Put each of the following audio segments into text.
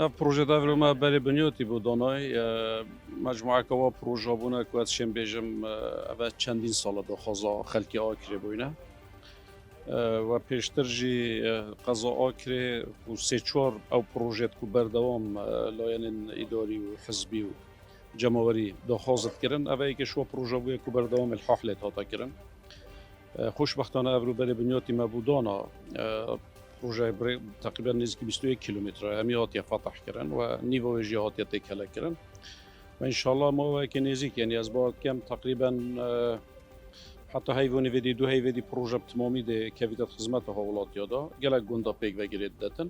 پروژه داور ما برای بنیاتی بود دانای مجموعه کوا پروژه بونه که از شم بیجم اول چندین سال دو خزا خلکی آکری بوینه و پیشتر جی قضا آکری و سه چهار او پروژه کو بردوام لاین اداری و حزبی و جمهوری دو خازت کردن اولی که شو پروژه بوده کو بردوام الحفله تا کردن خوشبختانه ابرو برای بنیاتی مبودانا پروژه تقریبا نزدیک 21 کیلومتر همیات فتح کردن و نیو جهات تکل کردن و انشالله ما که نزدیک یعنی از بعد کم تقریبا حتی حیوانی ویدی دو حیوانی پروژه تمامی ده کیفیت خدمت حوالات یادا گلک گندا پیک و گرید دادن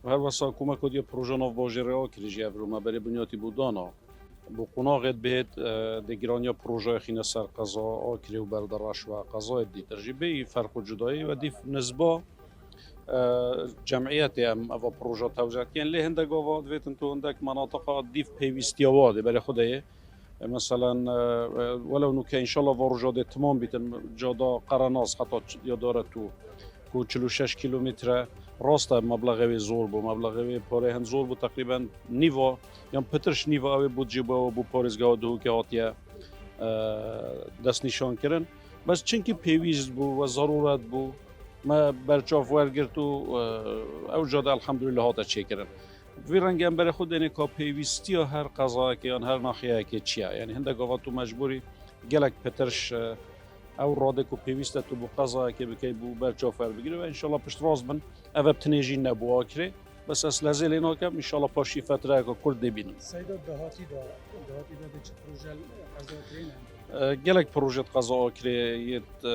و هر واسه کمک کدی پروژه نو واجره آکریجی ابرو ما برای بنیاتی بودانا بو قناغت بهت دگرانیا پروژه خینه سر قضا آکری و بردراش و قضا دی ترجیبی فرق و جدایی و دیف نسبه جمعیت هم او پروژه توجه کن لی هندگ آواد ویتن تو هندگ مناطق دیف پیوستی آواده برای خدایه مثلا ولو نو که انشالله واروجاده تمام بیتن جادا قرناس حتی یاداره تو کو 46 کیلومتر راست مبلغ زور بو مبلغ پاره هند زور بو تقریبا نیوا یا پترش نیوا او بود جبا بو پارزگاه دو که آتیا دست نشان کردن بس چنکی پیویز بو و ضرورت بو ما برچاف ورگرتو او جاده الحمدلله هات چه کردن وی رنگ هم برای خود اینه که پیوستی هر قضا که هر ناحیه که چیه یعنی هنده گفت تو مجبوری گلک پترش او راده کو پیوسته تو بو قضا که بکی بو برچاف ور بگیره و انشالله پشت راز بن او بتنیجی نبو آکره بس اصل ازل اینا کم انشالله پاشی فتره که کل دبینم سیدا دهاتی دا چه پروژه قضا کرینه گلک پروژه قضا آکریت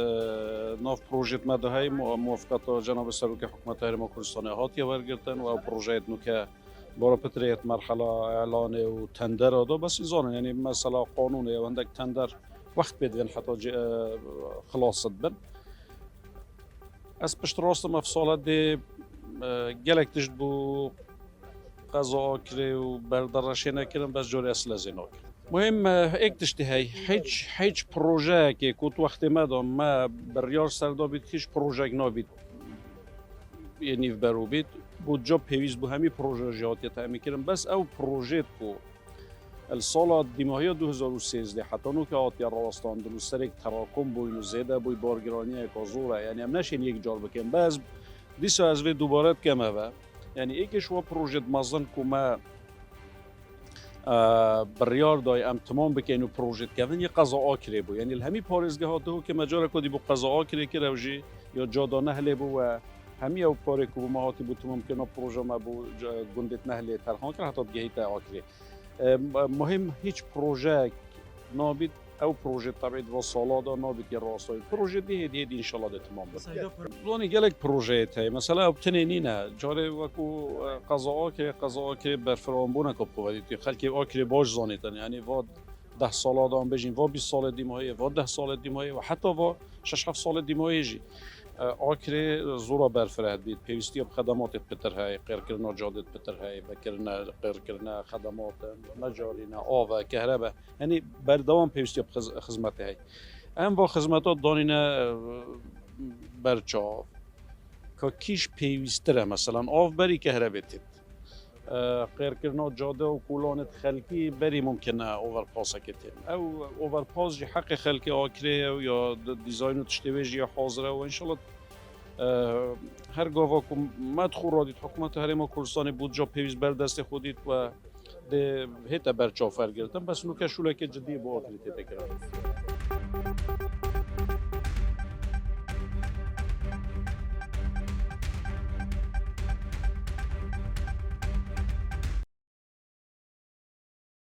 ناف پروژه مدهای موافقت جناب سروک حکومت هرم کردستان هاتی ورگرتن و پروژه نوکه برای پتریت مرحله اعلان و تندر دو بس ایزان یعنی مثلا قانون و عندك تندر وقت بدون حتی خلاصت بن از پشت راست مفصالت دی گلک تجد بو قضا آکری و بردرشی نکردن بس جوری اصل از این آکر مهم ایک تشتهی هیچ پروژه که کوت وقت مدام ما بریار سردا بید هیچ پروژه نابید یعنی برو بید بود جا پیویز بو همی پروژه جهاتی تعمی کردن بس او پروژه کو السال دیماهی 2013 حتی نو که آتی راستان دلو سرک تراکم بوینو زیده بوی بارگرانی کازوره یعنی هم نشین یک جار بکن بس دیسا از وی دوباره کمه و یعنی ایکش و پروژه مزن که ما بریار دای ام تمام بکن و پروژه کردن یه قضا آکری بو یعنی الهمی پارزگاه دو که مجال کدی بو قضا آکری که روجی یا جادا نهله بو و همی او پاره که ما هاتی بو تمام کنه پروژه ما بو گندت نهله ترخان کرد حتی گهیت آکری مهم هیچ پروژه نابید او پروژه طبعا و سالادا نابید که راستای پروژه دی ان شاء الله تمام بشه لونی گلک پروژه تای مثلا obtenenina جاره وکو قضا که برفرامبونه کو پوادی خلک آکری باش زانیتن یعنی و 10 سالادا هم بجین و 20 سال دیمایی و 10 سال دیمایی و حتی و 6 7 سال دیمایی جی آکری زورا برفراد بید پیوستی اب خدمات پتر های غیر کردن جادت پتر های و کردن غیر کردن خدمات مجارینا آب و کهرباء یعنی بردوام پیوستی اب خدمات های ام با خدمات دانینا برچاف که کیش پیوستره مثلا آب بری کهرباء تید غیر کردن جاده و کولانت خلکی بری ممکنه اوورپاس کتیم او اوورپاس جی حق خلکی آکری یا دیزاین و تشتیویج یا حاضره و انشالله هر گاوا که مدخور رادید حکومت هرم کردستان بود جا پیوز بر دست خودید و ده هیتا برچافر گرفتن بس نوکه شوله که جدی با آکری تیده کرد